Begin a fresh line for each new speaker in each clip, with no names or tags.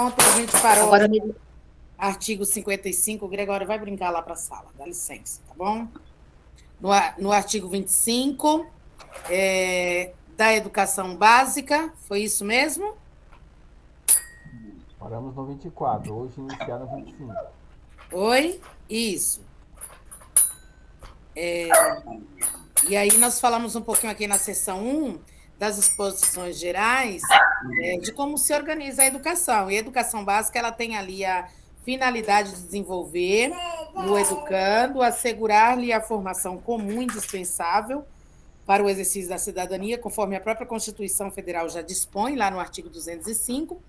ontem a gente parou
Agora
no artigo 55. O Gregório vai brincar lá para a sala, dá licença, tá bom? No artigo 25, da educação básica, foi isso mesmo?
Paramos no 24, hoje iniciar no 25.
Oi? Isso. E aí nós falamos um pouquinho aqui na seção 1 das exposições gerais, de como se organiza a educação. E a educação básica ela tem ali a finalidade de desenvolver no educando, assegurar-lhe a formação comum indispensável para o exercício da cidadania, conforme a própria Constituição Federal já dispõe, lá no artigo 205,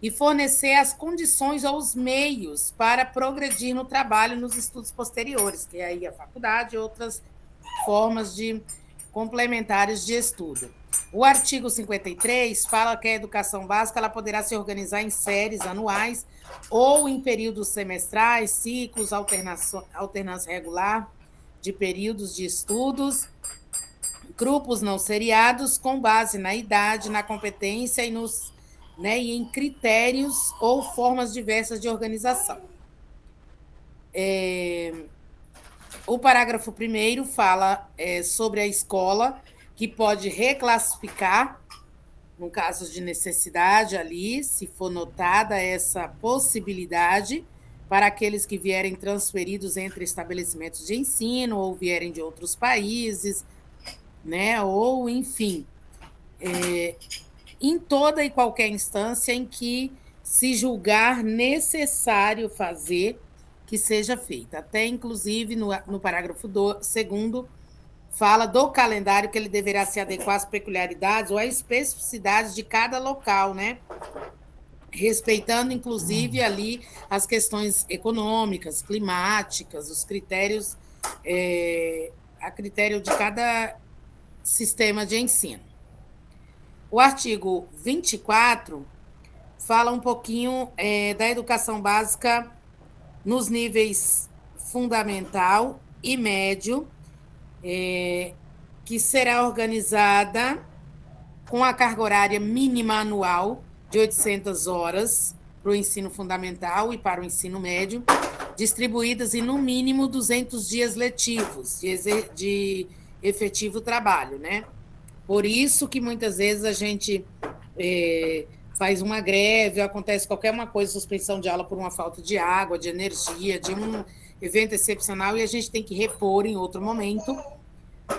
e fornecer as condições ou os meios para progredir no trabalho nos estudos posteriores, que é aí a faculdade e outras formas de complementares de estudo. O artigo 53 fala que a educação básica ela poderá se organizar em séries anuais ou em períodos semestrais, ciclos, alternância regular de períodos de estudos, grupos não seriados com base na idade, na competência e em critérios ou formas diversas de organização. O parágrafo 1º fala sobre a escola, que pode reclassificar, no caso de necessidade ali, se for notada essa possibilidade, para aqueles que vierem transferidos entre estabelecimentos de ensino ou vierem de outros países, né? Ou, enfim, em toda e qualquer instância em que se julgar necessário fazer que seja feita. Até, inclusive, no parágrafo 2º, fala do calendário que ele deverá se adequar às peculiaridades ou às especificidades de cada local, né? Respeitando, inclusive, ali as questões econômicas, climáticas, os critérios, a critério de cada sistema de ensino. O artigo 24 fala um pouquinho da educação básica nos níveis fundamental e médio, que será organizada com a carga horária mínima anual de 800 horas para o ensino fundamental e para o ensino médio, distribuídas em, no mínimo, 200 dias letivos de efetivo trabalho, né? Por isso que, muitas vezes, a gente faz uma greve, acontece qualquer uma coisa, suspensão de aula por uma falta de água, de energia, de um evento excepcional, e a gente tem que repor em outro momento,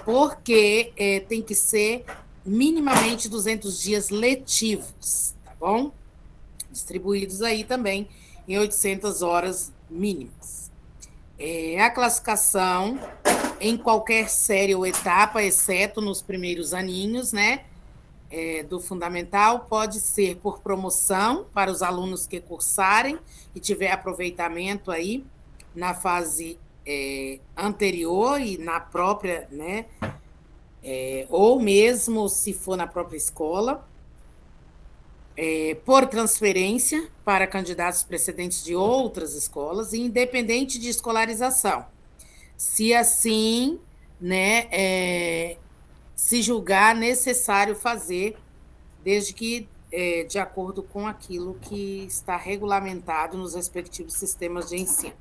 porque tem que ser minimamente 200 dias letivos, tá bom? Distribuídos aí também em 800 horas mínimas. A classificação em qualquer série ou etapa, exceto nos primeiros aninhos, né, do fundamental, pode ser por promoção para os alunos que cursarem e tiver aproveitamento aí na fase anterior e na própria, né, ou mesmo se for na própria escola, por transferência para candidatos precedentes de outras escolas, independente de escolarização. Se assim, né, se julgar necessário fazer, desde que de acordo com aquilo que está regulamentado nos respectivos sistemas de ensino.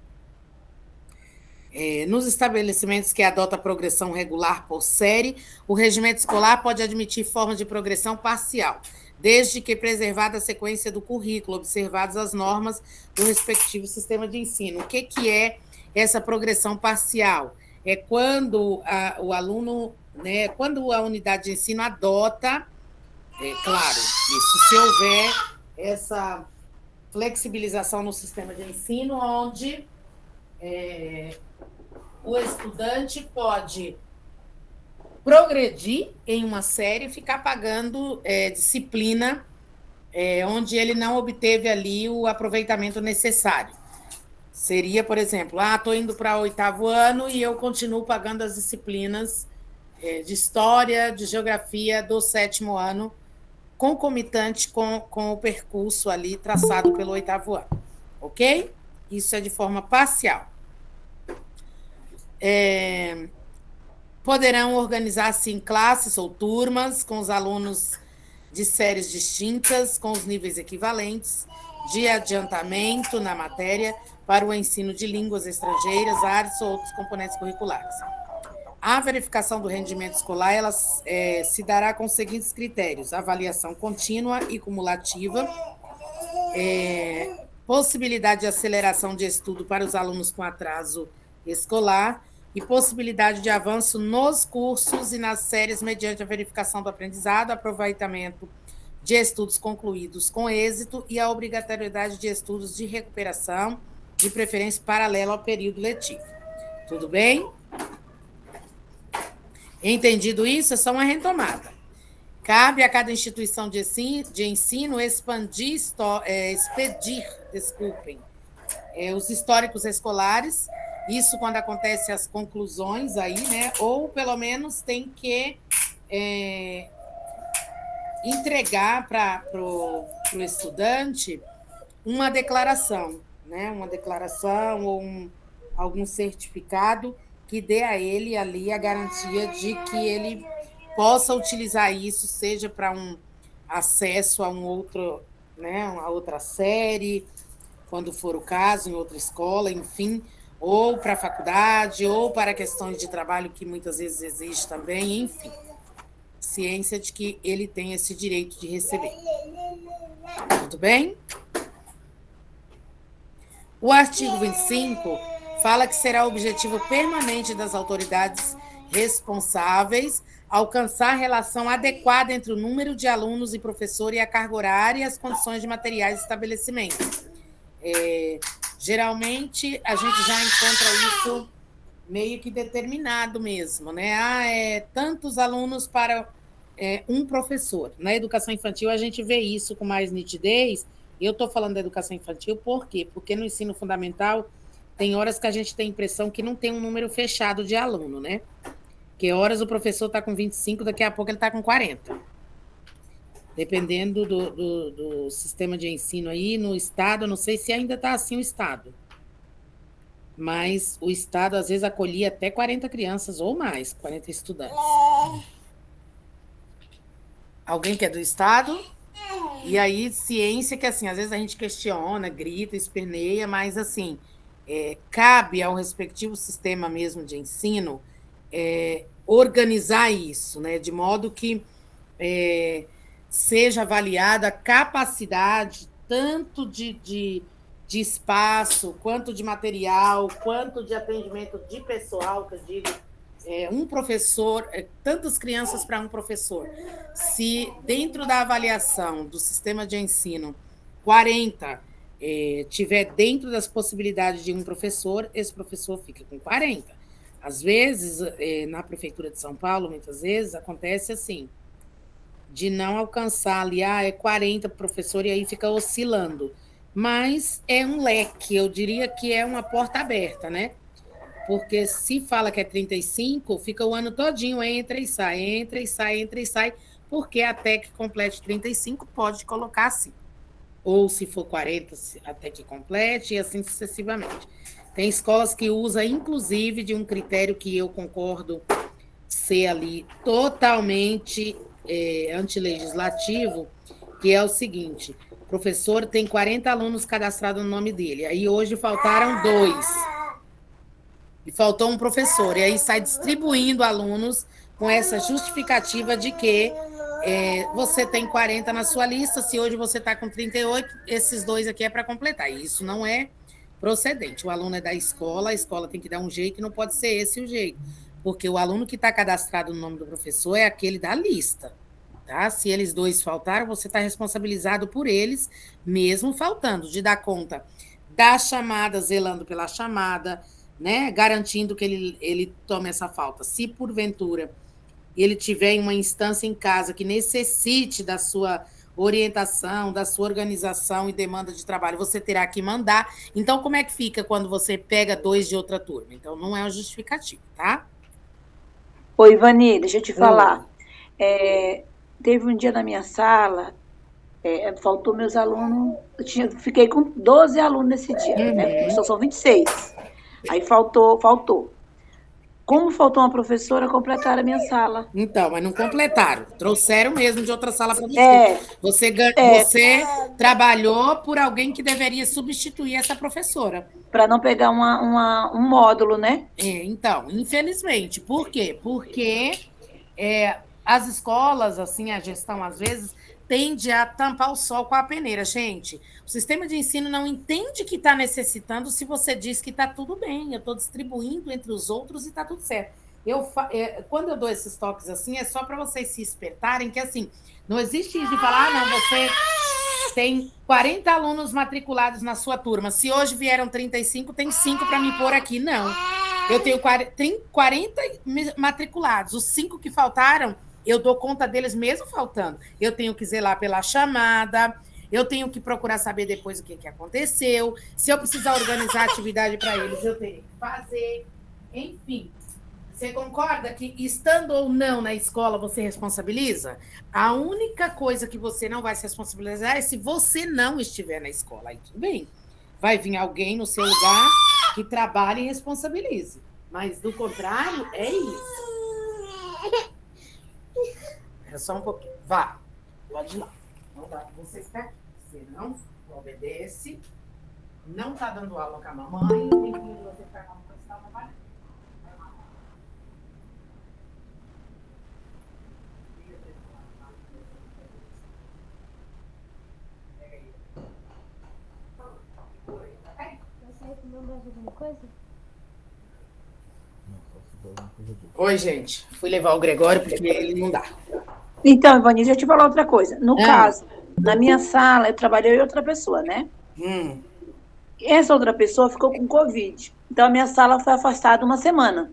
Nos estabelecimentos que adotam a progressão regular por série, o regimento escolar pode admitir formas de progressão parcial, desde que preservada a sequência do currículo, observadas as normas do respectivo sistema de ensino. O que é essa progressão parcial? É quando o aluno, né, quando a unidade de ensino adota, claro, isso se houver essa flexibilização no sistema de ensino, onde o estudante pode progredir em uma série e ficar pagando disciplina onde ele não obteve ali o aproveitamento necessário. Seria, por exemplo, estou indo para o 8º ano e eu continuo pagando as disciplinas de história, de geografia do 7º ano, concomitante com o percurso ali traçado pelo 8º ano. Ok? Isso é de forma parcial. Poderão organizar-se em classes ou turmas com os alunos de séries distintas, com os níveis equivalentes, de adiantamento na matéria para o ensino de línguas estrangeiras, artes ou outros componentes curriculares. A verificação do rendimento escolar ela, se dará com os seguintes critérios: avaliação contínua e cumulativa, possibilidade de aceleração de estudo para os alunos com atraso escolar e possibilidade de avanço nos cursos e nas séries mediante a verificação do aprendizado, aproveitamento de estudos concluídos com êxito e a obrigatoriedade de estudos de recuperação, de preferência paralelo ao período letivo. Tudo bem? Entendido isso, é só uma retomada. Cabe a cada instituição de ensino expedir os históricos escolares, isso quando acontece as conclusões aí, né? Ou pelo menos tem que entregar para o estudante uma declaração, né? Uma declaração ou algum certificado que dê a ele ali a garantia de que ele possa utilizar isso, seja para um acesso a a outra série, quando for o caso, em outra escola, enfim, ou para a faculdade, ou para questões de trabalho que muitas vezes existe também, enfim. Ciência de que ele tem esse direito de receber. Tudo bem? O artigo 25 fala que será objetivo permanente das autoridades responsáveis alcançar a relação adequada entre o número de alunos e professor e a carga horária e as condições de materiais de estabelecimento. Geralmente, a gente já encontra isso meio que determinado mesmo, né? Tantos alunos para um professor. Na educação infantil, a gente vê isso com mais nitidez. Eu estou falando da educação infantil por quê? Porque no ensino fundamental tem horas que a gente tem a impressão que não tem um número fechado de aluno, né? Que horas o professor está com 25, daqui a pouco ele está com 40. Dependendo do sistema de ensino aí, no Estado, não sei se ainda está assim o Estado, mas o Estado, às vezes, acolhia até 40 crianças ou mais, 40 estudantes. Alguém que é do Estado? E aí, ciência que, assim, às vezes a gente questiona, grita, esperneia, mas, assim, cabe ao respectivo sistema mesmo de ensino organizar isso, né? De modo que seja avaliada a capacidade tanto de espaço, quanto de material, quanto de atendimento de pessoal, que eu digo, um professor, tantas crianças para um professor. Se dentro da avaliação do sistema de ensino 40 tiver dentro das possibilidades de um professor, esse professor fica com 40. Às vezes, na Prefeitura de São Paulo, muitas vezes, acontece assim, de não alcançar ali, 40 professor, e aí fica oscilando. Mas é um leque, eu diria que é uma porta aberta, né? Porque se fala que é 35, fica o ano todinho, entra e sai, entra e sai, entra e sai, porque até que complete 35 pode colocar assim. Ou se for 40, até que complete, e assim sucessivamente. Tem escolas que usam, inclusive, de um critério que eu concordo ser ali totalmente antilegislativo, que é o seguinte: o professor tem 40 alunos cadastrados no nome dele, aí hoje faltaram 2, e faltou um professor, e aí sai distribuindo alunos com essa justificativa de que você tem 40 na sua lista, se hoje você está com 38, esses 2 aqui é para completar. E isso não é procedente. O aluno é da escola, a escola tem que dar um jeito, e não pode ser esse o jeito. Porque o aluno que está cadastrado no nome do professor é aquele da lista. Tá? Se eles 2 faltaram, você está responsabilizado por eles, mesmo faltando, de dar conta da chamada, zelando pela chamada, né? Garantindo que ele tome essa falta. Se, porventura, ele tiver em uma instância em casa que necessite da sua orientação, da sua organização e demanda de trabalho, você terá que mandar. Então, como é que fica quando você pega 2 de outra turma? Então, não é uma justificativa, tá?
Oi, Ivani, deixa eu te falar. Teve um dia na minha sala, faltou meus alunos, fiquei com 12 alunos nesse dia, né? Porque só são 26. Aí faltou. Como faltou uma professora, completaram a minha sala.
Então, mas não completaram. Trouxeram mesmo de outra sala para você.
É,
Você trabalhou por alguém que deveria substituir essa professora.
para não pegar um módulo, né?
Então, infelizmente. Por quê? Porque as escolas, assim, a gestão, às vezes, tende a tampar o sol com a peneira. Gente, o sistema de ensino não entende que está necessitando se você diz que está tudo bem, eu estou distribuindo entre os outros e está tudo certo. Quando eu dou esses toques assim, é só para vocês se espertarem que, assim, não existe isso de falar, não, você tem 40 alunos matriculados na sua turma. Se hoje vieram 35, tem 5 para me pôr aqui. Não. Eu tenho 40 matriculados. Os 5 que faltaram, eu dou conta deles mesmo faltando. Eu tenho que zelar pela chamada, eu tenho que procurar saber depois o que aconteceu. Se eu precisar organizar atividade para eles, eu tenho que fazer. Enfim. Você concorda que, estando ou não na escola, você responsabiliza? A única coisa que você não vai se responsabilizar é se você não estiver na escola. Aí tudo bem. Vai vir alguém no seu lugar que trabalhe e responsabilize. Mas, do contrário, é isso. É só um pouquinho. Vá. Pode ir lá. Não dá pra você ficar aqui. Você não obedece. Não tá dando aula com a mamãe. Tem que você ficar com a mamãe, você tá trabalhando. Oi, gente. Fui levar o Gregório porque ele não dá.
Então, Ivani, deixa eu te falar outra coisa. No caso, na minha sala, eu trabalhei outra pessoa, né? Essa outra pessoa ficou com Covid. Então, a minha sala foi afastada uma semana.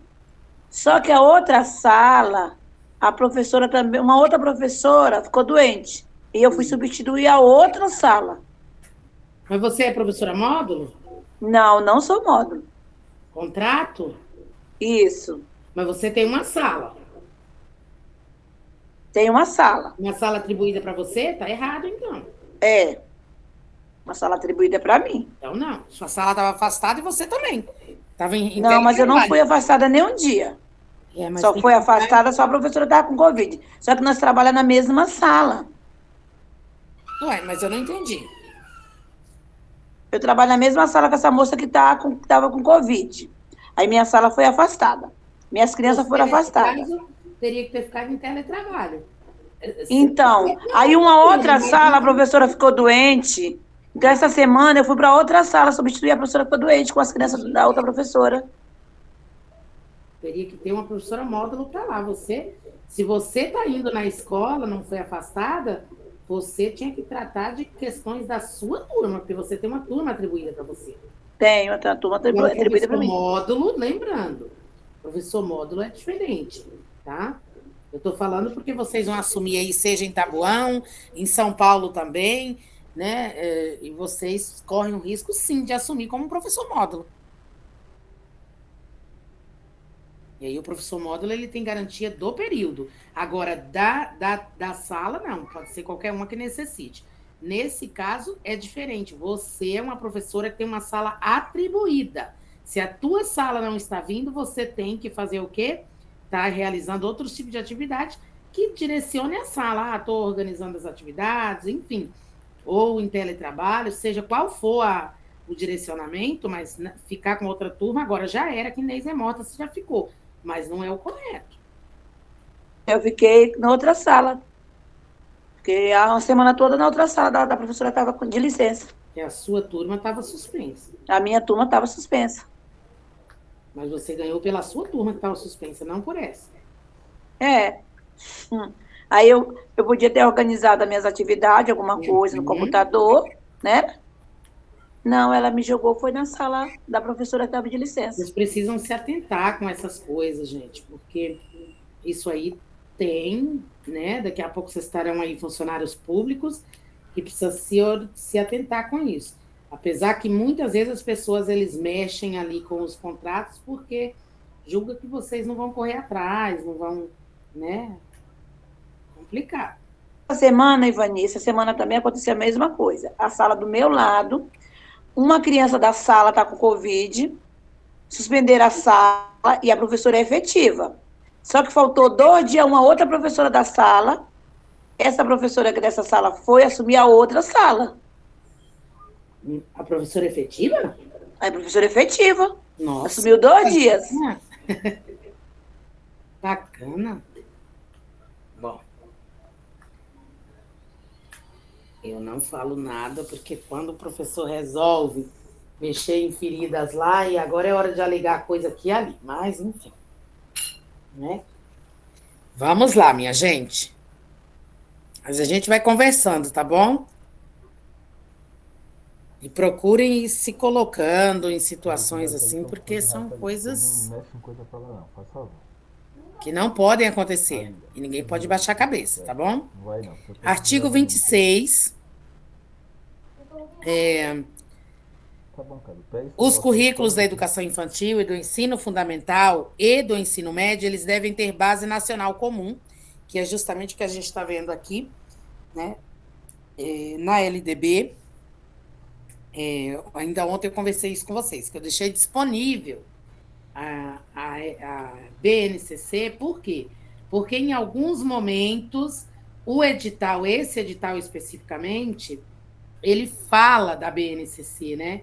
Só que a outra sala, a professora também, uma outra professora ficou doente. E eu fui substituir a outra sala.
Mas você é professora módulo?
Não, não sou módulo.
Contrato?
Isso.
Mas você tem uma sala.
Tem uma sala.
Uma sala atribuída para você? Tá errado, então.
É. Uma sala atribuída para mim.
Então, não. Sua sala estava afastada e você também. Tava
não, mas eu não fui afastada nem um dia. Só foi afastada, só a professora estava com Covid. Só que nós trabalhamos na mesma sala.
Ué, mas eu não entendi.
Eu trabalho na mesma sala com essa moça que estava com Covid. Aí minha sala foi afastada. Minhas crianças foram afastadas.
Caso, teria que ter ficado em teletrabalho.
Então, aí uma outra sala, a professora ficou doente. Então, essa semana eu fui para outra sala substituir a professora que ficou doente com as crianças da outra professora.
Teria que ter uma professora módulo para lá. Se você está indo na escola, não foi afastada, você tinha que tratar de questões da sua turma, porque você tem uma turma atribuída para você.
Tenho, uma turma atribuída para mim.
Módulo, lembrando, professor módulo é diferente, tá? Eu estou falando porque vocês vão assumir aí, seja em Taboão, em São Paulo também, né? E vocês correm o risco, sim, de assumir como professor módulo. E aí o professor módulo, ele tem garantia do período. Agora, da sala, não. Pode ser qualquer uma que necessite. Nesse caso, é diferente. Você é uma professora que tem uma sala atribuída. Se a tua sala não está vindo, você tem que fazer o quê? Tá realizando outros tipos de atividade que direcione a sala. Estou organizando as atividades, enfim. Ou em teletrabalho, seja qual for o direcionamento, mas ficar com outra turma, agora já era, que Inês é morta, você já ficou. Mas não é o correto.
Eu fiquei na outra sala. Fiquei a semana toda na outra sala, da professora estava de licença.
E a sua turma estava suspensa.
A minha turma estava suspensa.
Mas você ganhou pela sua turma que estava suspensa, não por essa.
É. Aí eu podia ter organizado as minhas atividades, alguma coisa no computador, né? Não, ela me jogou, foi na sala da professora que estava de licença.
Vocês precisam se atentar com essas coisas, gente, porque isso aí tem, né? Daqui a pouco vocês estarão aí funcionários públicos que precisam se atentar com isso. Apesar que muitas vezes as pessoas, eles mexem ali com os contratos porque julgam que vocês não vão correr atrás, não vão, né? Complicado.
Essa semana, Ivani, essa semana também aconteceu a mesma coisa. A sala do meu lado, uma criança da sala está com Covid, suspenderam a sala e a professora é efetiva. Só que faltou 2 dias uma outra professora da sala. Essa professora dessa sala foi assumir a outra sala.
A professora efetiva?
A professora efetiva.
Nossa.
Assumiu 2 dias.
Bacana. Bom. Eu não falo nada, porque quando o professor resolve mexer em feridas lá, e agora é hora de alegar coisa aqui e ali. Mas, enfim. Né? Vamos lá, minha gente. Mas a gente vai conversando, tá bom? E procurem ir se colocando em situações assim, porque são coisas
Não mexe em coisa pra lá, não, faz favor.
Que não podem acontecer. E ninguém pode baixar a cabeça, tá bom?
Não vai, não.
Artigo 26.
Tá bom, cara.
Os currículos da educação infantil e do ensino fundamental e do ensino médio, eles devem ter base nacional comum, que é justamente o que a gente está vendo aqui, né? Na LDB. Ainda ontem eu conversei isso com vocês, que eu deixei disponível a BNCC, por quê? Porque em alguns momentos esse edital especificamente, ele fala da BNCC, né?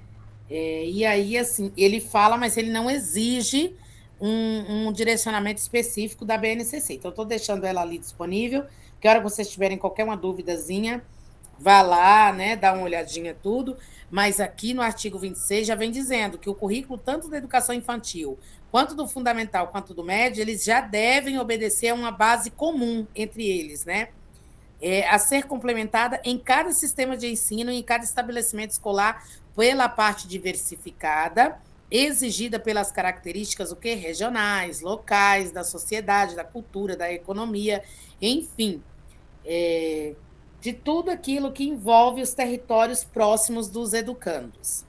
E aí, assim, ele fala, mas ele não exige um direcionamento específico da BNCC. Então, eu estou deixando ela ali disponível, que a hora que vocês tiverem qualquer uma duvidazinha, vá lá, né, dá uma olhadinha tudo, mas aqui no artigo 26 já vem dizendo que o currículo, tanto da educação infantil, quanto do fundamental, quanto do médio, eles já devem obedecer a uma base comum entre eles, né? A ser complementada em cada sistema de ensino e em cada estabelecimento escolar pela parte diversificada, exigida pelas características regionais, locais, da sociedade, da cultura, da economia, enfim, de tudo aquilo que envolve os territórios próximos dos educandos.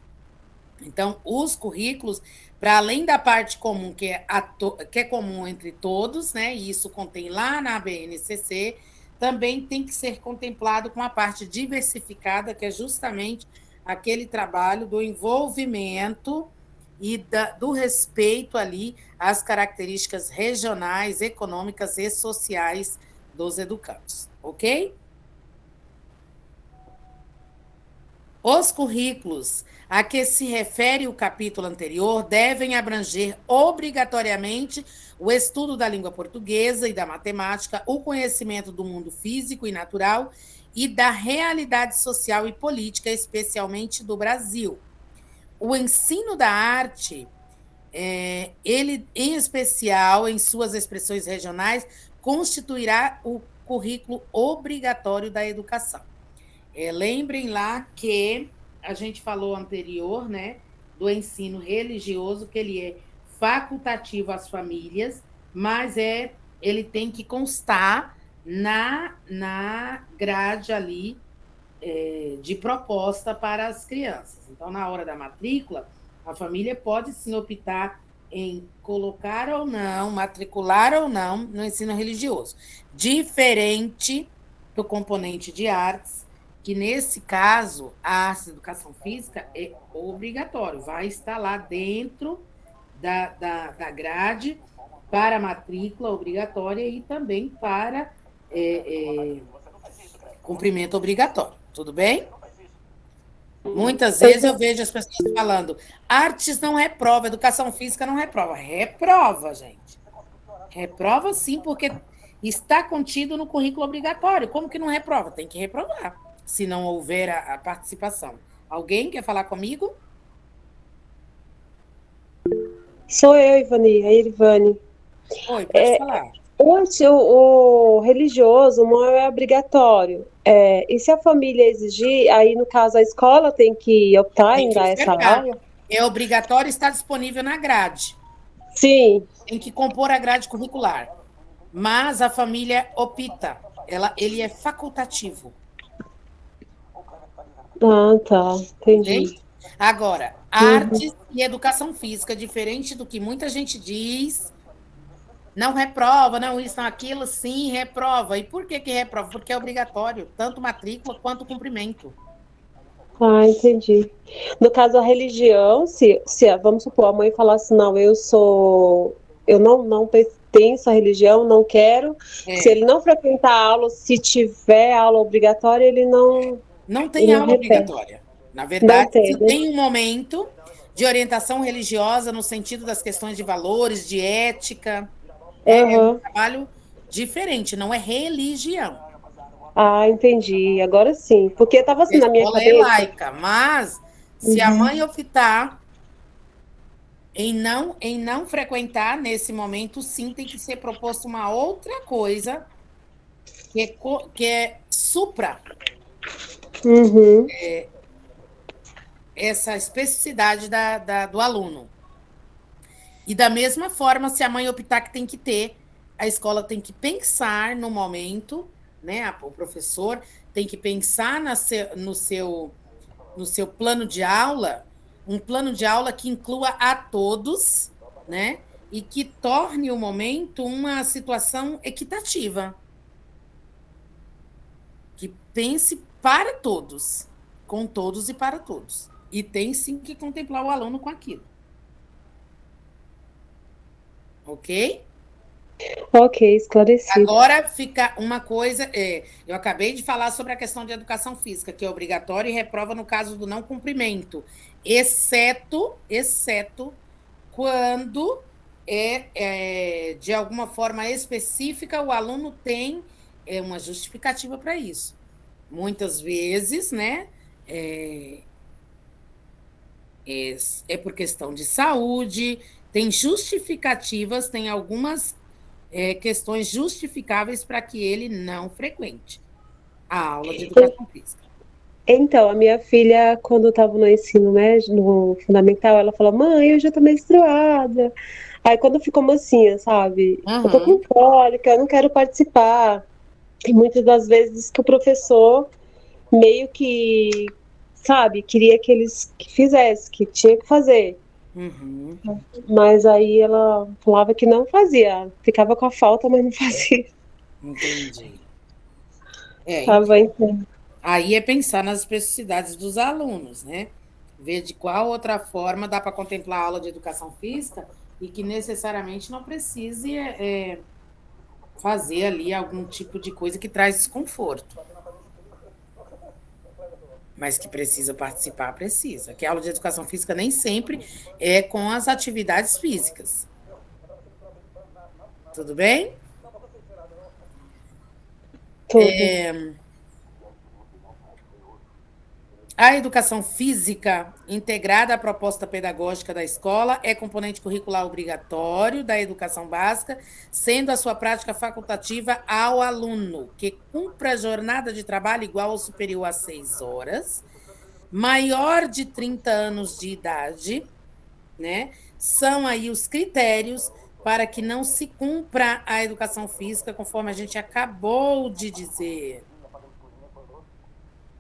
Então, os currículos, para além da parte comum, que é comum entre todos, né, e isso contém lá na BNCC, também tem que ser contemplado com a parte diversificada, que é justamente aquele trabalho do envolvimento e do respeito ali às características regionais, econômicas e sociais dos educandos, ok? Os currículos a que se refere o capítulo anterior devem abranger obrigatoriamente o estudo da língua portuguesa e da matemática, o conhecimento do mundo físico e natural e da realidade social e política, especialmente do Brasil. O ensino da arte, ele, em especial, em suas expressões regionais, constituirá o currículo obrigatório da educação. Lembrem lá que a gente falou anterior, né, do ensino religioso, que ele é facultativo às famílias, mas ele tem que constar na grade ali de proposta para as crianças. Então, na hora da matrícula, a família pode sim optar em colocar ou não, matricular ou não no ensino religioso. Diferente do componente de artes, que nesse caso, a arte e educação física é obrigatório, vai estar lá dentro da grade para matrícula obrigatória e também para cumprimento obrigatório, tudo bem? Muitas vezes eu vejo as pessoas falando, artes não reprova, educação física não reprova. Reprova, gente. Reprova sim, porque está contido no currículo obrigatório. Como que não reprova? Tem que reprovar, se não houver a participação. Alguém quer falar comigo?
Sou eu, Ivani, a Irvane.
Oi, pode falar.
O religioso não é obrigatório. E se a família exigir, aí no caso a escola tem que optar em dar essa aula?
É obrigatório estar disponível na grade.
Sim.
Tem que compor a grade curricular. Mas a família opta. Ele é facultativo.
Ah, tá. Entendi.
Entende? Agora, artes e educação física, diferente do que muita gente diz, não reprova, não isso, não aquilo, sim, reprova. E por que reprova? Porque é obrigatório, tanto matrícula quanto cumprimento.
Ah, entendi. No caso, a religião, se vamos supor, a mãe falar assim, não, eu não pertenço à religião, não quero. Se
É,
ele não frequentar a aula, se tiver aula obrigatória,
não
ele
tem
não
aula
repete.
obrigatória. Na
Não
verdade,
tem,
se
né?
tem um momento de orientação religiosa no sentido das questões de valores, de ética, é um
Aham.
trabalho diferente, não é religião.
Ah, entendi. Agora sim. Porque estava
A
assim na minha
escola é
cabeça.
laica, mas se a
Uhum.
mãe optar em não frequentar nesse momento, sim, tem que ser proposta uma outra coisa que supra
Uhum.
essa especificidade do aluno. E da mesma forma, se a mãe optar que tem que ter, a escola tem que pensar no momento, né? O professor tem que pensar no seu plano de aula, um plano de aula que inclua a todos, né? E que torne o momento uma situação equitativa, que pense para todos, com todos e para todos. E tem sim que contemplar o aluno com aquilo. Ok?
Ok, esclarecido.
Agora fica uma coisa, eu acabei de falar sobre a questão de educação física, que é obrigatória e reprova no caso do não cumprimento, exceto quando de alguma forma específica o aluno tem uma justificativa para isso. Muitas vezes, né, é, é por questão de saúde, tem justificativas, tem algumas questões justificáveis para que ele não frequente a aula de educação física.
Então, a minha filha, quando estava no ensino médio, no fundamental, ela falou: Mãe, eu já tô menstruada. Aí, quando ficou mocinha, sabe? Eu tô com
Uhum.
cólica, eu não quero participar. E muitas das vezes que o professor meio que, sabe, queria que eles que fizesse, que tinha que fazer.
Uhum.
Mas aí ela falava que não fazia. Ficava com a falta, mas não fazia.
Entendi.
Tava,
Então,
então.
aí é pensar nas especificidades dos alunos, né? Ver de qual outra forma dá para contemplar a aula de educação física e que necessariamente não precise fazer ali algum tipo de coisa que traz desconforto. Mas que precisa participar, precisa. Que a aula de educação física nem sempre é com as atividades físicas. Tudo bem?
Tudo.
A educação física integrada à proposta pedagógica da escola é componente curricular obrigatório da educação básica, sendo a sua prática facultativa ao aluno, que cumpra a jornada de trabalho igual ou superior a 6 horas, maior de 30 anos de idade, né? São aí os critérios para que não se cumpra a educação física, conforme a gente acabou de dizer.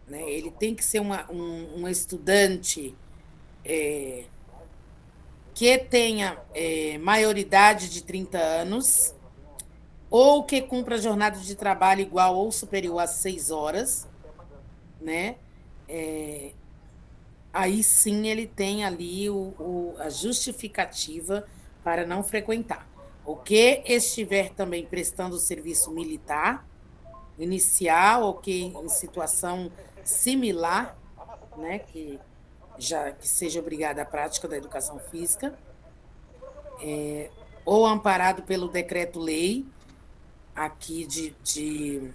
Né? Ele tem que ser um estudante que tenha maioridade de 30 anos, ou que cumpra jornada de trabalho igual ou superior a 6 horas, né? Aí sim ele tem ali a justificativa para não frequentar. O que estiver também prestando serviço militar, inicial, ou que em situação similar, né, que seja obrigada à prática da educação física, ou amparado pelo decreto-lei aqui de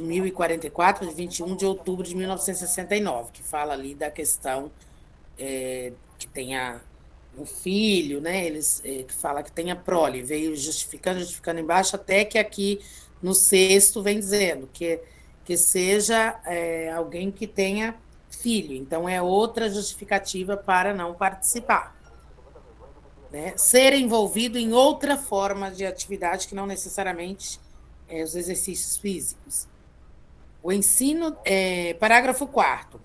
1044, de 21 de outubro de 1969, que fala ali da questão que tenha um filho, né? Eles que fala que tenha prole, veio justificando embaixo, até que aqui no sexto vem dizendo que seja alguém que tenha filho. Então, é outra justificativa para não participar. Né? Ser envolvido em outra forma de atividade que não necessariamente os exercícios físicos. O ensino, parágrafo 4º.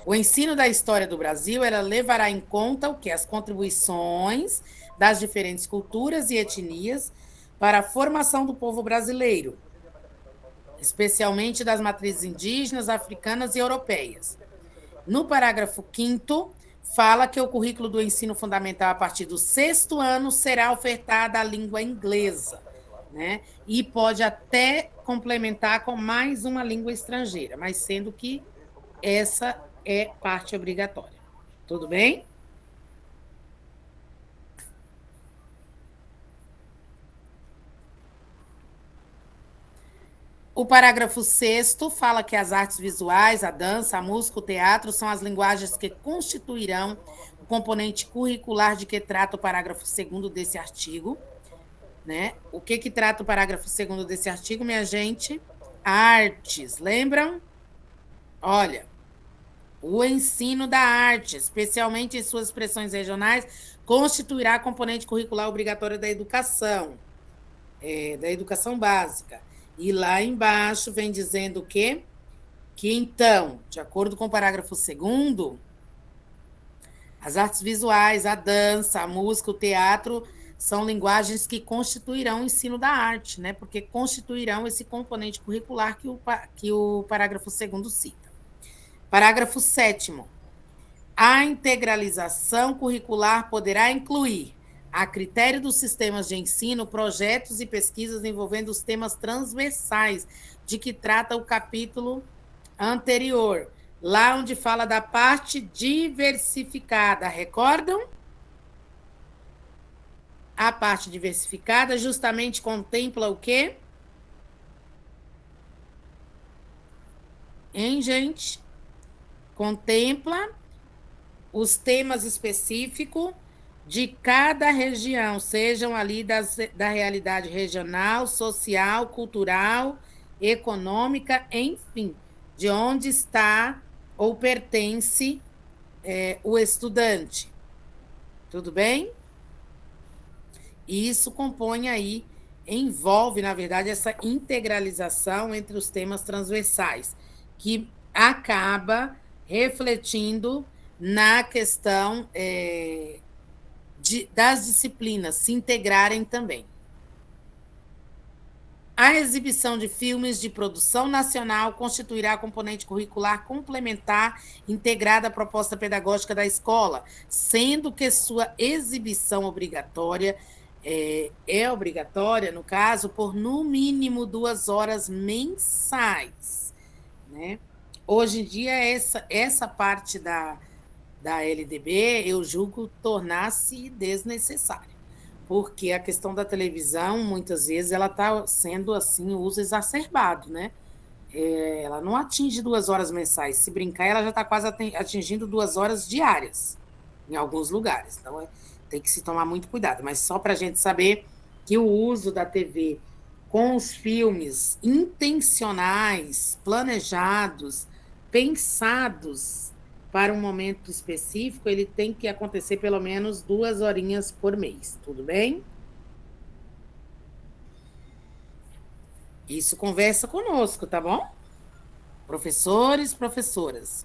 O ensino da história do Brasil ela levará em conta o que? As contribuições das diferentes culturas e etnias para a formação do povo brasileiro, especialmente das matrizes indígenas, africanas e europeias. No parágrafo 5º, fala que o currículo do ensino fundamental a partir do 6º ano será ofertada a língua inglesa, né? E pode até complementar com mais uma língua estrangeira, mas sendo que essa é parte obrigatória. Tudo bem? O parágrafo 6º fala que as artes visuais, a dança, a música, o teatro são as linguagens que constituirão o componente curricular de que trata o parágrafo 2º desse artigo. Né? O que trata o parágrafo 2º desse artigo, minha gente? Artes, lembram? Olha, o ensino da arte, especialmente em suas expressões regionais, constituirá componente curricular obrigatório da educação básica. E lá embaixo vem dizendo o quê? Que, então, de acordo com o parágrafo 2º, as artes visuais, a dança, a música, o teatro são linguagens que constituirão o ensino da arte, né? Porque constituirão esse componente curricular que o parágrafo 2º cita. Parágrafo 7º. A integralização curricular poderá incluir, a critério dos sistemas de ensino, projetos e pesquisas envolvendo os temas transversais de que trata o capítulo anterior, lá onde fala da parte diversificada. Recordam? A parte diversificada justamente contempla o quê? Hein, gente? Contempla os temas específicos de cada região, sejam ali da realidade regional, social, cultural, econômica, enfim, de onde está ou pertence o estudante. Tudo bem? E isso compõe aí, envolve, na verdade, essa integralização entre os temas transversais, que acaba refletindo na questão das disciplinas se integrarem também. A exibição de filmes de produção nacional constituirá componente curricular complementar integrada à proposta pedagógica da escola, sendo que sua exibição obrigatória é obrigatória, no caso, por no mínimo 2 horas mensais. Né? Hoje em dia, essa parte da LDB, eu julgo tornar-se desnecessária, porque a questão da televisão, muitas vezes, ela está sendo assim, o uso exacerbado, né? Ela não atinge 2 horas mensais. Se brincar, ela já está quase atingindo 2 horas diárias, em alguns lugares. Então, tem que se tomar muito cuidado. Mas só para a gente saber que o uso da TV com os filmes intencionais, planejados, pensados para um momento específico, ele tem que acontecer pelo menos 2 horinhas por mês, tudo bem? Isso conversa conosco, tá bom? Professores, professoras.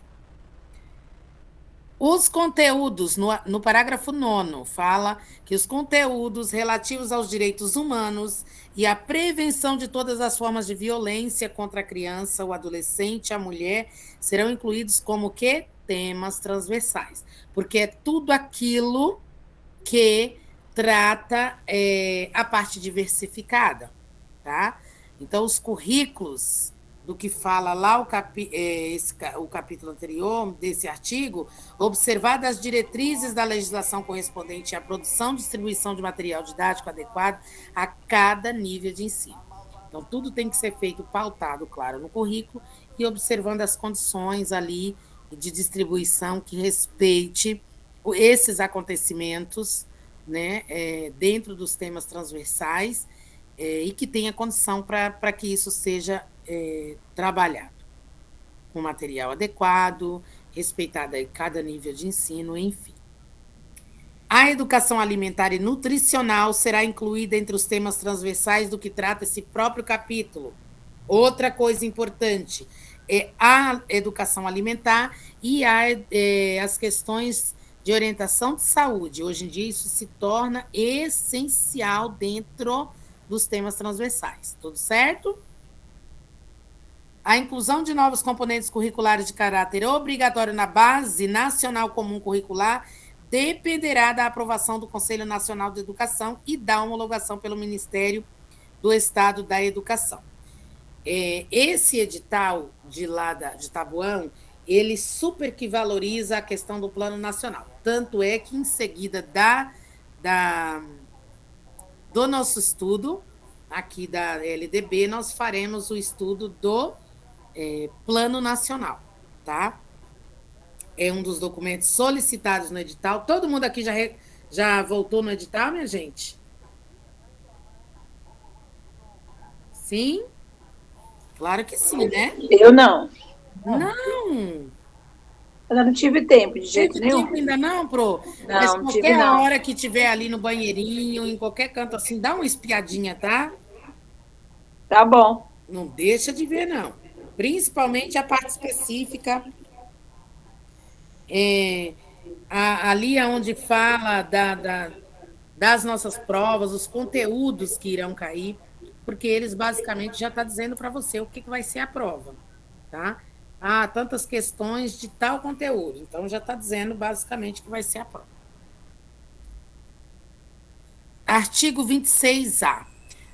Os conteúdos, no parágrafo 9º, fala que os conteúdos relativos aos direitos humanos e à prevenção de todas as formas de violência contra a criança, o adolescente, a mulher, serão incluídos como quê? Temas transversais, porque é tudo aquilo que trata a parte diversificada, tá? Então, os currículos do que fala lá o capítulo anterior desse artigo, observadas as diretrizes da legislação correspondente à produção e distribuição de material didático adequado a cada nível de ensino. Então, tudo tem que ser feito pautado, claro, no currículo e observando as condições ali de distribuição que respeite esses acontecimentos, né, dentro dos temas transversais e que tenha condição para que isso seja trabalhado com material adequado, respeitado em cada nível de ensino, enfim. A educação alimentar e nutricional será incluída entre os temas transversais do que trata esse próprio capítulo. Outra coisa importante é a educação alimentar e as questões de orientação de saúde. Hoje em dia, isso se torna essencial dentro dos temas transversais. Tudo certo? A inclusão de novos componentes curriculares de caráter obrigatório na Base Nacional Comum Curricular dependerá da aprovação do Conselho Nacional de Educação e da homologação pelo Ministério do Estado da Educação. Esse edital de Tabuão, ele super que valoriza a questão do Plano Nacional. Tanto é que, em seguida do nosso estudo, aqui da LDB, nós faremos o estudo do Plano Nacional, tá? É um dos documentos solicitados no edital. Todo mundo aqui já voltou no edital, minha gente? Sim? Claro que sim, né?
Eu não.
Não!
Eu não tive tempo, de jeito nenhum.
Ainda não, Pro?
Não,
Mas
tive não.
hora que tiver ali no banheirinho, em qualquer canto assim, dá uma espiadinha, tá?
Tá bom.
Não deixa de ver, não. Principalmente a parte específica. Ali onde fala das nossas provas, os conteúdos que irão cair, porque eles basicamente já estão dizendo para você o que vai ser a prova, tá? Tantas questões de tal conteúdo, então já está dizendo basicamente que vai ser a prova. Artigo 26A.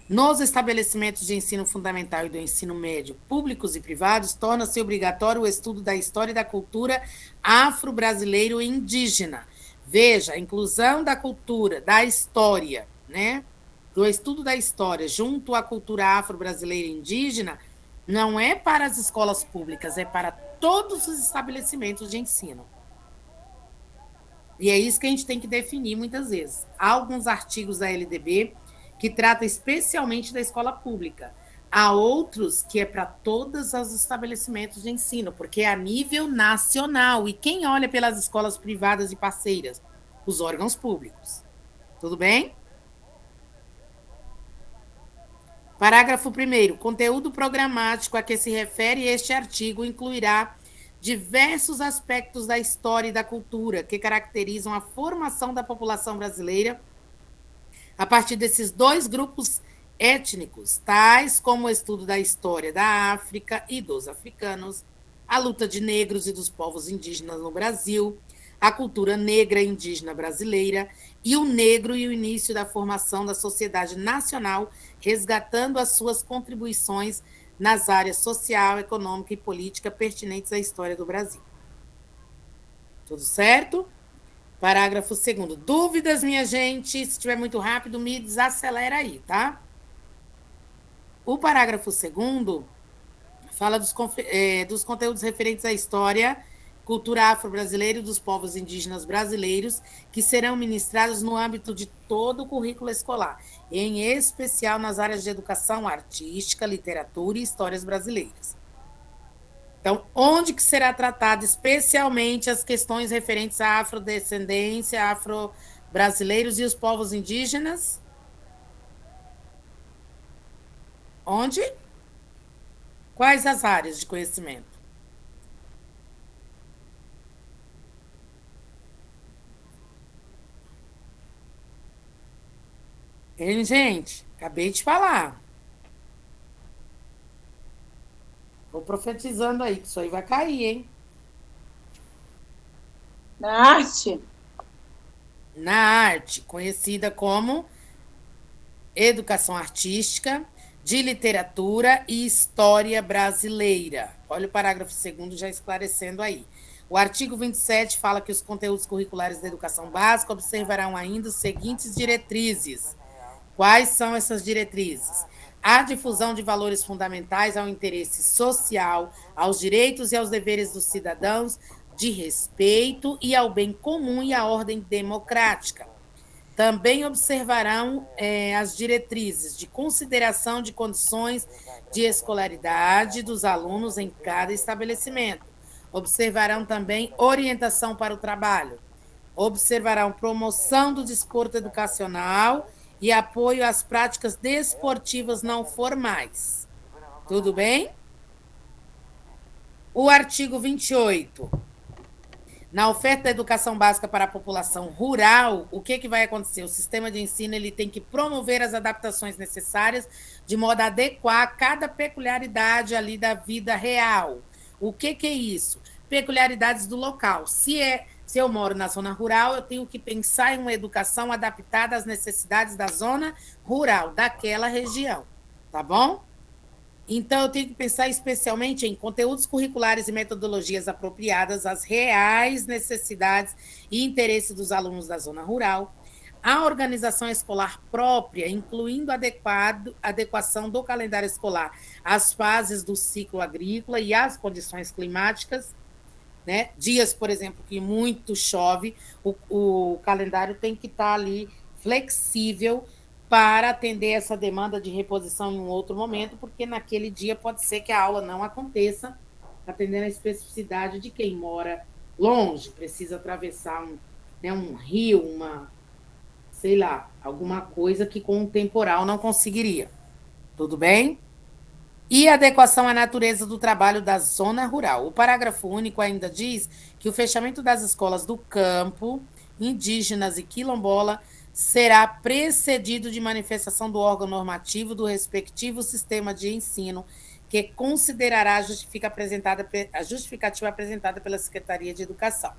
Nos estabelecimentos de ensino fundamental e do ensino médio, públicos e privados, torna-se obrigatório o estudo da história e da cultura afro-brasileiro e indígena. Veja, a inclusão da cultura, da história, né? Do estudo da história junto à cultura afro-brasileira e indígena, não é para as escolas públicas, é para todos os estabelecimentos de ensino. E é isso que a gente tem que definir muitas vezes. Há alguns artigos da LDB que trata especialmente da escola pública. Há outros que é para todos os estabelecimentos de ensino, porque é a nível nacional. E quem olha pelas escolas privadas e parceiras? Os órgãos públicos. Tudo bem? Parágrafo 1º. Conteúdo programático a que se refere este artigo incluirá diversos aspectos da história e da cultura que caracterizam a formação da população brasileira a partir desses dois grupos étnicos, tais como o estudo da história da África e dos africanos, a luta de negros e dos povos indígenas no Brasil, a cultura negra e indígena brasileira e o negro e o início da formação da sociedade nacional, resgatando as suas contribuições nas áreas social, econômica e política pertinentes à história do Brasil. Tudo certo? Parágrafo 2º. Dúvidas, minha gente? Se estiver muito rápido, me desacelera aí, tá? O parágrafo 2º fala dos conteúdos referentes à história, cultura afro-brasileira e dos povos indígenas brasileiros, que serão ministrados no âmbito de todo o currículo escolar, em especial nas áreas de educação artística, literatura e histórias brasileiras. Então, onde que será tratado especialmente as questões referentes à afrodescendência, afro-brasileiros e os povos indígenas? Onde? Quais as áreas de conhecimento? Hein, gente? Acabei de falar. Vou profetizando aí, que isso aí vai cair, hein?
Na arte?
Na arte, conhecida como educação artística, de literatura e história brasileira. Olha o parágrafo 2º já esclarecendo aí. O artigo 27 fala que os conteúdos curriculares da educação básica observarão ainda os seguintes diretrizes. Quais são essas diretrizes? A difusão de valores fundamentais ao interesse social, aos direitos e aos deveres dos cidadãos, de respeito e ao bem comum e à ordem democrática. Também observarão as diretrizes de consideração de condições de escolaridade dos alunos em cada estabelecimento. Observarão também orientação para o trabalho. Observarão promoção do desporto educacional e apoio às práticas desportivas não formais. Tudo bem? O artigo 28. Na oferta da educação básica para a população rural, o que vai acontecer? O sistema de ensino ele tem que promover as adaptações necessárias de modo a adequar cada peculiaridade ali da vida real. O que é isso? Peculiaridades do local. Se eu moro na zona rural, eu tenho que pensar em uma educação adaptada às necessidades da zona rural, daquela região. Tá bom? Então, eu tenho que pensar especialmente em conteúdos curriculares e metodologias apropriadas às reais necessidades e interesses dos alunos da zona rural, a organização escolar própria, incluindo adequação do calendário escolar às fases do ciclo agrícola e às condições climáticas, né? Dias, por exemplo, que muito chove, o calendário tem que estar ali flexível para atender essa demanda de reposição em um outro momento, porque naquele dia pode ser que a aula não aconteça, atendendo a especificidade de quem mora longe, precisa atravessar um rio, sei lá, alguma coisa que com um temporal não conseguiria. Tudo bem? E adequação à natureza do trabalho da zona rural. O parágrafo único ainda diz que o fechamento das escolas do campo, indígenas e quilombola será precedido de manifestação do órgão normativo do respectivo sistema de ensino, que considerará a justificativa apresentada pela Secretaria de Educação.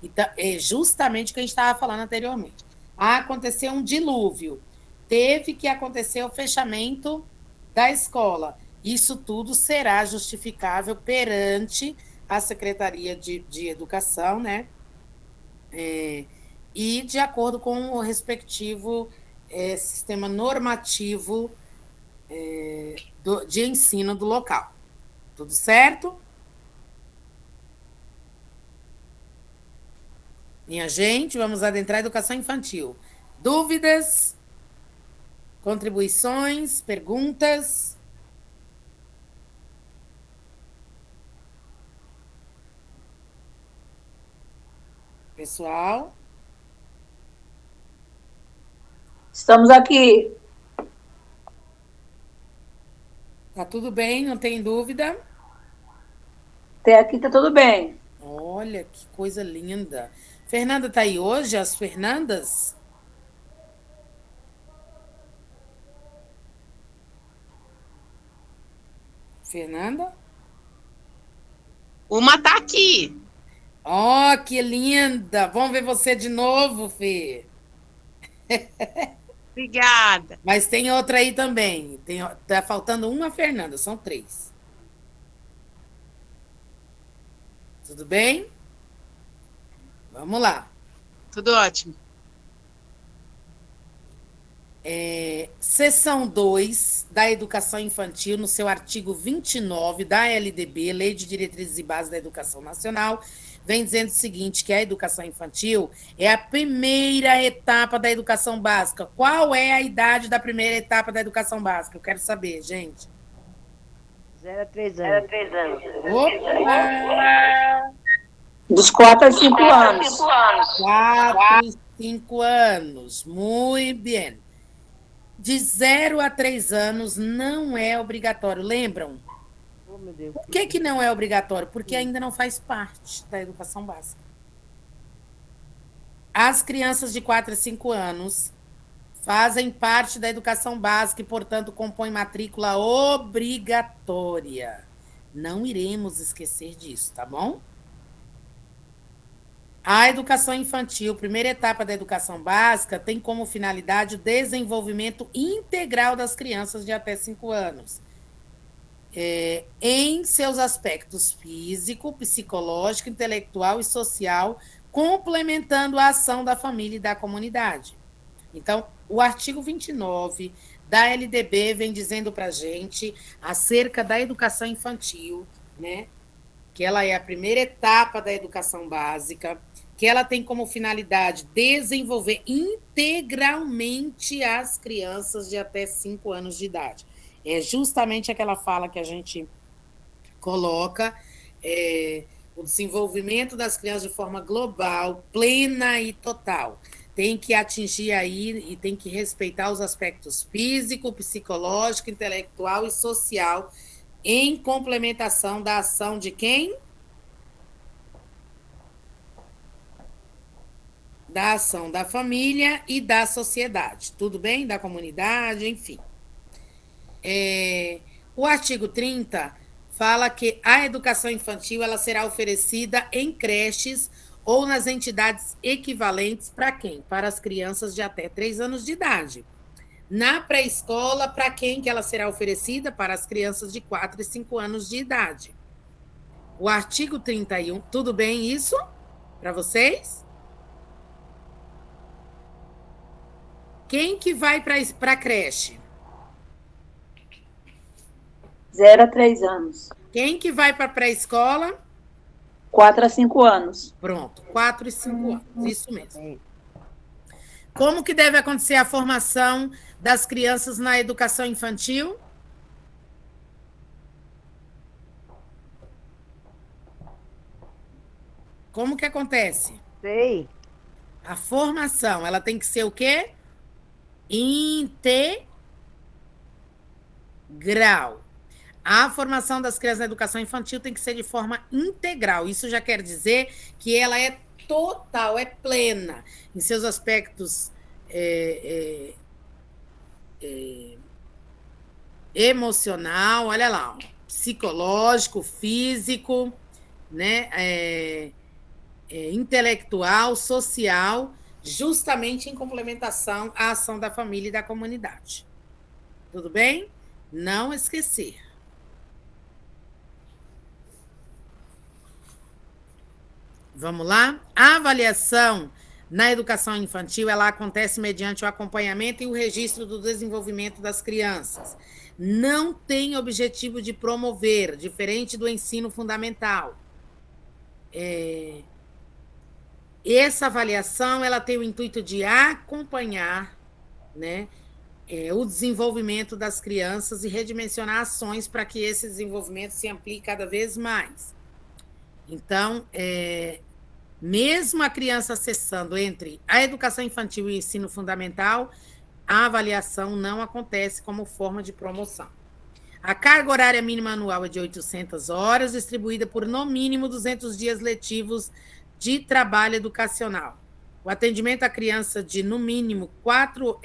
Então, é justamente o que a gente estava falando anteriormente. Aconteceu um dilúvio, teve que acontecer o fechamento da escola. Isso tudo será justificável perante a Secretaria de Educação, né? E de acordo com o respectivo sistema normativo de ensino do local. Tudo certo? Minha gente, vamos adentrar a educação infantil. Dúvidas? Contribuições? Perguntas? Pessoal?
Estamos aqui.
Tá tudo bem? Não tem dúvida?
Até aqui tá tudo bem.
Olha, que coisa linda. Fernanda tá aí hoje? As Fernandas? Fernanda?
Uma tá aqui.
Oh, que linda! Vamos ver você de novo, Fê.
Obrigada.
Mas tem outra aí também. Tá faltando uma Fernanda, são 3. Tudo bem? Vamos lá.
Tudo ótimo.
Seção 2 da Educação Infantil, no seu artigo 29 da LDB, Lei de Diretrizes e Bases da Educação Nacional, vem dizendo o seguinte, que a educação infantil é a primeira etapa da educação básica. Qual é a idade da primeira etapa da educação básica? Eu quero saber, gente.
0 a 3 anos.
Opa!
Dos 4 aos 5 anos.
4 e 5 anos. Muito bem. De 0 a 3 anos não é obrigatório. Lembram?
Oh, meu Deus.
Por que não é obrigatório? Porque ainda não faz parte da educação básica. As crianças de 4 a 5 anos fazem parte da educação básica e, portanto, compõem matrícula obrigatória. Não iremos esquecer disso, tá bom? A educação infantil, primeira etapa da educação básica, tem como finalidade o desenvolvimento integral das crianças de até 5 anos. Em seus aspectos físico, psicológico, intelectual e social, complementando a ação da família e da comunidade. Então, o artigo 29 da LDB vem dizendo para a gente acerca da educação infantil, né? Que ela é a primeira etapa da educação básica, que ela tem como finalidade desenvolver integralmente as crianças de até 5 anos de idade. É justamente aquela fala que a gente coloca, o desenvolvimento das crianças de forma global, plena e total. Tem que atingir aí e tem que respeitar os aspectos físico, psicológico, intelectual e social, em complementação da ação de quem? da ação da família e da sociedade. Tudo bem? Da comunidade, enfim. O artigo 30 fala que a educação infantil ela será oferecida em creches ou nas entidades equivalentes para quem? Para as crianças de até 3 anos de idade. Na pré-escola, para quem que ela será oferecida? Para as crianças de 4 e 5 anos de idade. O artigo 31, tudo bem isso para vocês? Quem que vai para a creche?
0 a 3 anos.
Quem que vai para a pré-escola?
4 a 5 anos.
Pronto, 4 e 5 anos, isso mesmo. Como que deve acontecer a formação das crianças na educação infantil? Como que acontece?
Sei.
A formação, ela tem que ser o quê? Integral. A formação das crianças na educação infantil tem que ser de forma integral. Isso já quer dizer que ela é total, é plena em seus aspectos emocional, olha lá, psicológico, físico, né, intelectual, social, justamente em complementação à ação da família e da comunidade. Tudo bem? Não esquecer. Vamos lá? A avaliação na educação infantil, ela acontece mediante o acompanhamento e o registro do desenvolvimento das crianças. Não tem objetivo de promover, diferente do ensino fundamental. Essa avaliação, ela tem o intuito de acompanhar, né, o desenvolvimento das crianças e redimensionar ações para que esse desenvolvimento se amplie cada vez mais. Então, mesmo a criança acessando entre a educação infantil e o ensino fundamental, a avaliação não acontece como forma de promoção. A carga horária mínima anual é de 800 horas, distribuída por, no mínimo, 200 dias letivos de trabalho educacional. O atendimento à criança de, no mínimo, 4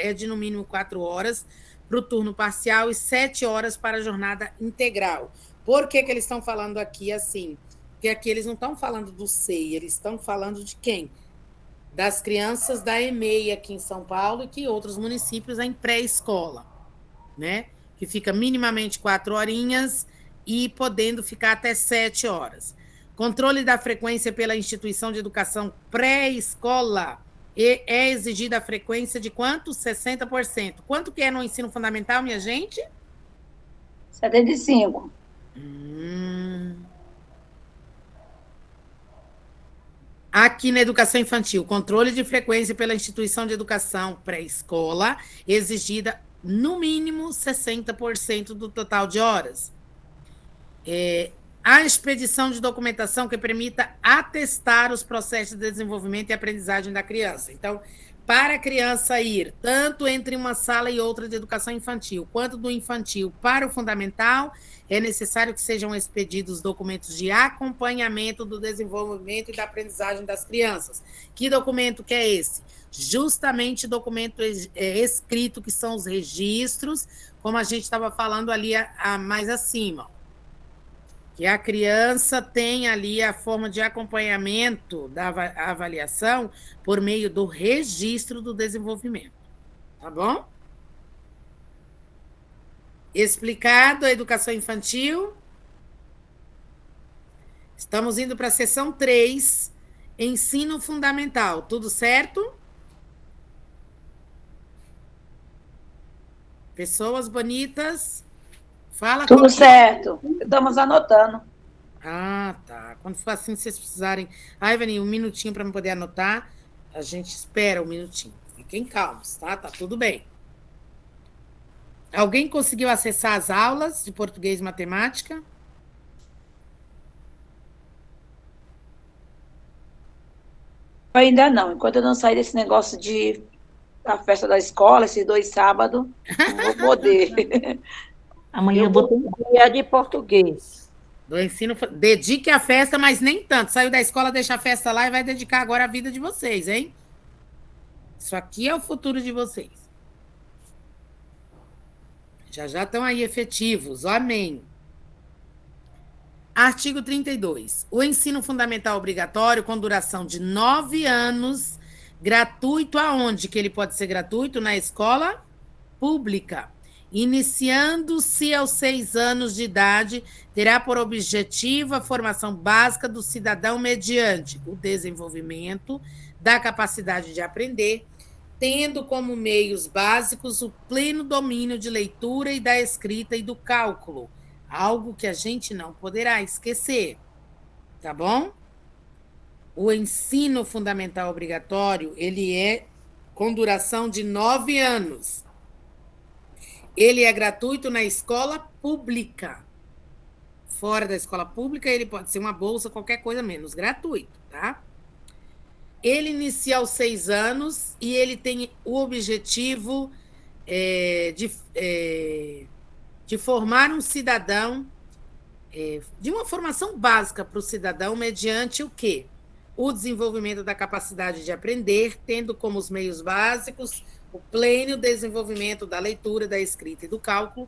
horas para o turno parcial e 7 horas para a jornada integral. Por que eles estão falando aqui assim? Porque aqui eles não estão falando do SEI, eles estão falando de quem? Das crianças da EMEI aqui em São Paulo e que outros municípios em pré-escola, né? Que fica minimamente 4 horinhas e podendo ficar até 7 horas. Controle da frequência pela instituição de educação pré-escola. É exigida a frequência de quanto? 60%. Quanto que é no ensino fundamental, minha gente?
75%.
Aqui na educação infantil, controle de frequência pela instituição de educação pré-escola, exigida no mínimo 60% do total de horas. A expedição de documentação que permita atestar os processos de desenvolvimento e aprendizagem da criança. Então, para a criança ir tanto entre uma sala e outra de educação infantil, quanto do infantil para o fundamental, é necessário que sejam expedidos documentos de acompanhamento do desenvolvimento e da aprendizagem das crianças. Que documento que é esse? Justamente documento escrito, que são os registros, como a gente estava falando ali mais acima. Que a criança tem ali a forma de acompanhamento da avaliação por meio do registro do desenvolvimento. Tá bom? Explicado a educação infantil? Estamos indo para a seção 3, ensino fundamental. Tudo certo? Pessoas bonitas? Fala.
Tudo certo. Estamos anotando.
Ah, tá. Quando for assim, vocês precisarem... Evelyn, um minutinho para eu poder anotar. A gente espera um minutinho. Fiquem calmos, tá? Tá tudo bem. Alguém conseguiu acessar as aulas de português e matemática?
Ainda não. Enquanto eu não sair desse negócio de a festa da escola, esses 2 sábados, não vou poder.
Amanhã eu vou ter de português.
Do ensino... Dedique a festa, mas nem tanto. Saiu da escola, deixa a festa lá e vai dedicar agora a vida de vocês, hein? Isso aqui é o futuro de vocês. Já estão aí efetivos. Amém. Artigo 32. O ensino fundamental obrigatório com duração de 9 anos, gratuito aonde que ele pode ser gratuito? Na escola pública. Iniciando-se aos 6 anos de idade, terá por objetivo a formação básica do cidadão mediante o desenvolvimento da capacidade de aprender, tendo como meios básicos o pleno domínio de leitura e da escrita e do cálculo, algo que a gente não poderá esquecer, tá bom? O ensino fundamental obrigatório, ele é com duração de 9 anos. Ele é gratuito na escola pública. Fora da escola pública, ele pode ser uma bolsa, qualquer coisa menos gratuito, tá? Ele inicia aos 6 anos e ele tem o objetivo de formar um cidadão, de uma formação básica para o cidadão, mediante o quê? O desenvolvimento da capacidade de aprender, tendo como os meios básicos o pleno desenvolvimento da leitura, da escrita e do cálculo,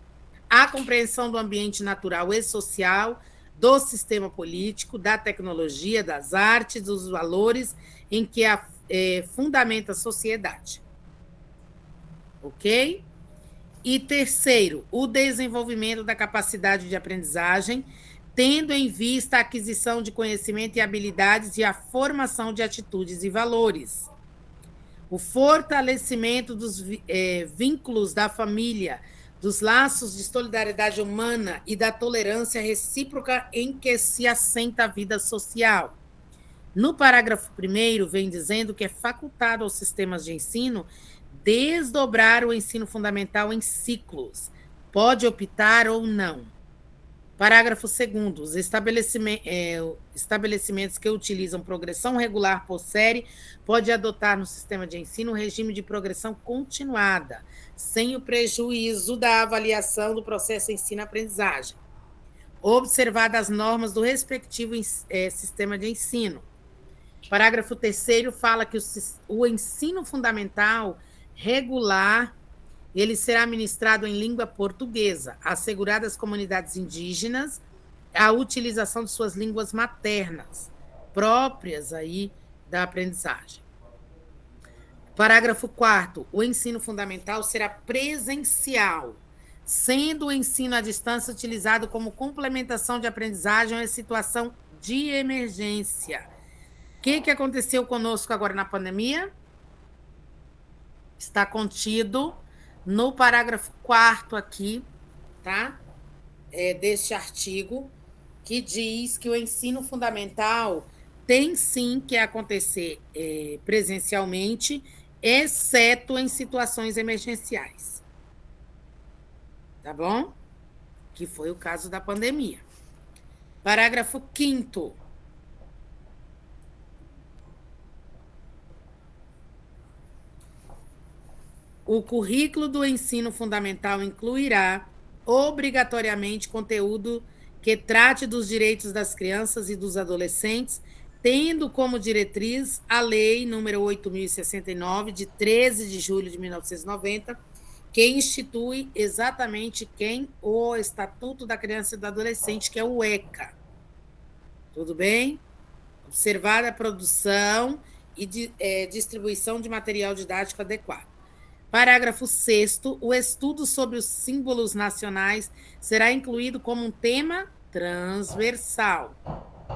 a compreensão do ambiente natural e social, do sistema político, da tecnologia, das artes, dos valores em que fundamenta a sociedade. Ok? E terceiro, o desenvolvimento da capacidade de aprendizagem, tendo em vista a aquisição de conhecimento e habilidades e a formação de atitudes e valores. O fortalecimento dos vínculos da família, dos laços de solidariedade humana e da tolerância recíproca em que se assenta a vida social. No parágrafo 1º, vem dizendo que é facultado aos sistemas de ensino desdobrar o ensino fundamental em ciclos. Pode optar ou não. Parágrafo 2º. Os estabelecimentos que utilizam progressão regular por série pode adotar no sistema de ensino um regime de progressão continuada, sem o prejuízo da avaliação do processo ensino-aprendizagem, observadas as normas do respectivo sistema de ensino. Parágrafo 3º fala que o ensino fundamental regular ele será ministrado em língua portuguesa, asseguradas às comunidades indígenas a utilização de suas línguas maternas, próprias aí da aprendizagem. Parágrafo 4º, o ensino fundamental será presencial, sendo o ensino à distância utilizado como complementação de aprendizagem em situação de emergência. O que aconteceu conosco agora na pandemia? Está contido no parágrafo 4º aqui, tá? Deste artigo, que diz que o ensino fundamental tem sim que acontecer presencialmente, exceto em situações emergenciais. Tá bom? Que foi o caso da pandemia. Parágrafo 5º. O currículo do ensino fundamental incluirá obrigatoriamente conteúdo que trate dos direitos das crianças e dos adolescentes, tendo como diretriz a Lei nº 8.069, de 13 de julho de 1990, que institui exatamente o Estatuto da Criança e do Adolescente, que é o ECA. Tudo bem? Observar a produção e distribuição de material didático adequado. Parágrafo 6º, o estudo sobre os símbolos nacionais será incluído como um tema transversal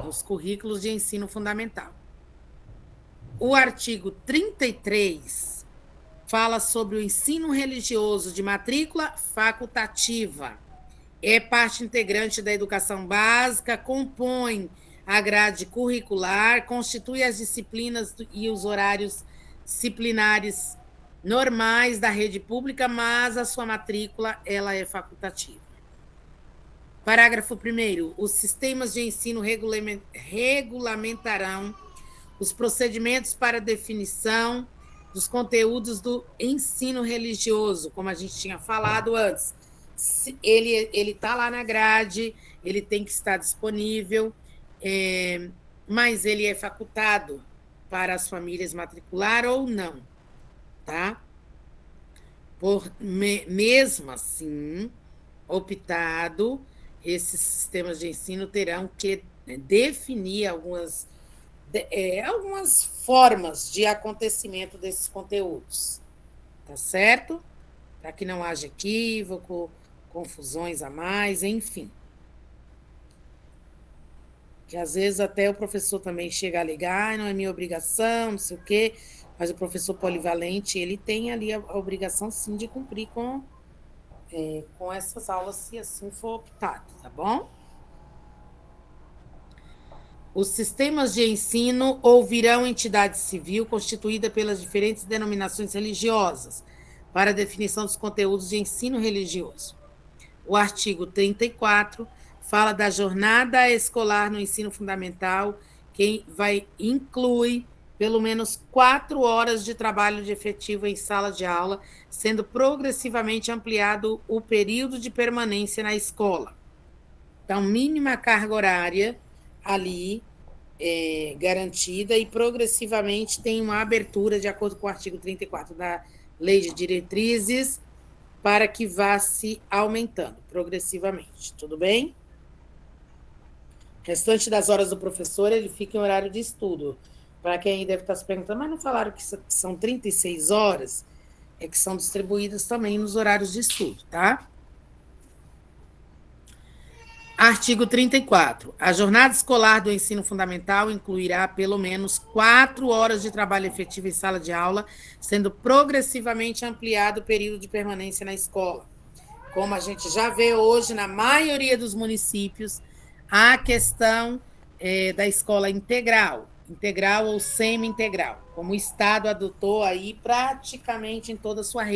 nos currículos de ensino fundamental. O artigo 33 fala sobre o ensino religioso de matrícula facultativa. É parte integrante da educação básica, compõe a grade curricular, constitui as disciplinas e os horários disciplinares normais da rede pública, mas a sua matrícula ela é facultativa. Parágrafo 1º. Os sistemas de ensino regulamentarão os procedimentos para definição dos conteúdos do ensino religioso, como a gente tinha falado antes. Ele está lá na grade, ele tem que estar disponível, mas ele é facultado para as famílias matricular ou não. tá? Mesmo assim, optado, esses sistemas de ensino terão que definir algumas formas de acontecimento desses conteúdos, tá certo? Para que não haja equívoco, confusões a mais, enfim. Que às vezes até o professor também chega a ligar, não é minha obrigação, não sei o quê, mas o professor polivalente, ele tem ali a obrigação, sim, de cumprir com essas aulas, se assim for optado, tá bom? Os sistemas de ensino ouvirão entidade civil constituída pelas diferentes denominações religiosas para a definição dos conteúdos de ensino religioso. O artigo 34 fala da jornada escolar no ensino fundamental, que inclui pelo menos 4 horas de trabalho de efetivo em sala de aula, sendo progressivamente ampliado o período de permanência na escola. Então, mínima carga horária ali garantida e progressivamente tem uma abertura, de acordo com o artigo 34 da Lei de Diretrizes, para que vá se aumentando progressivamente. Tudo bem? O restante das horas do professor, ele fica em horário de estudo. Para quem aí deve estar se perguntando, mas não falaram que são 36 horas? É que são distribuídas também nos horários de estudo, tá? Artigo 34. A jornada escolar do ensino fundamental incluirá pelo menos 4 horas de trabalho efetivo em sala de aula, sendo progressivamente ampliado o período de permanência na escola. Como a gente já vê hoje na maioria dos municípios, a questão da escola integral ou semi-integral, como o Estado adotou aí praticamente em toda a sua rede.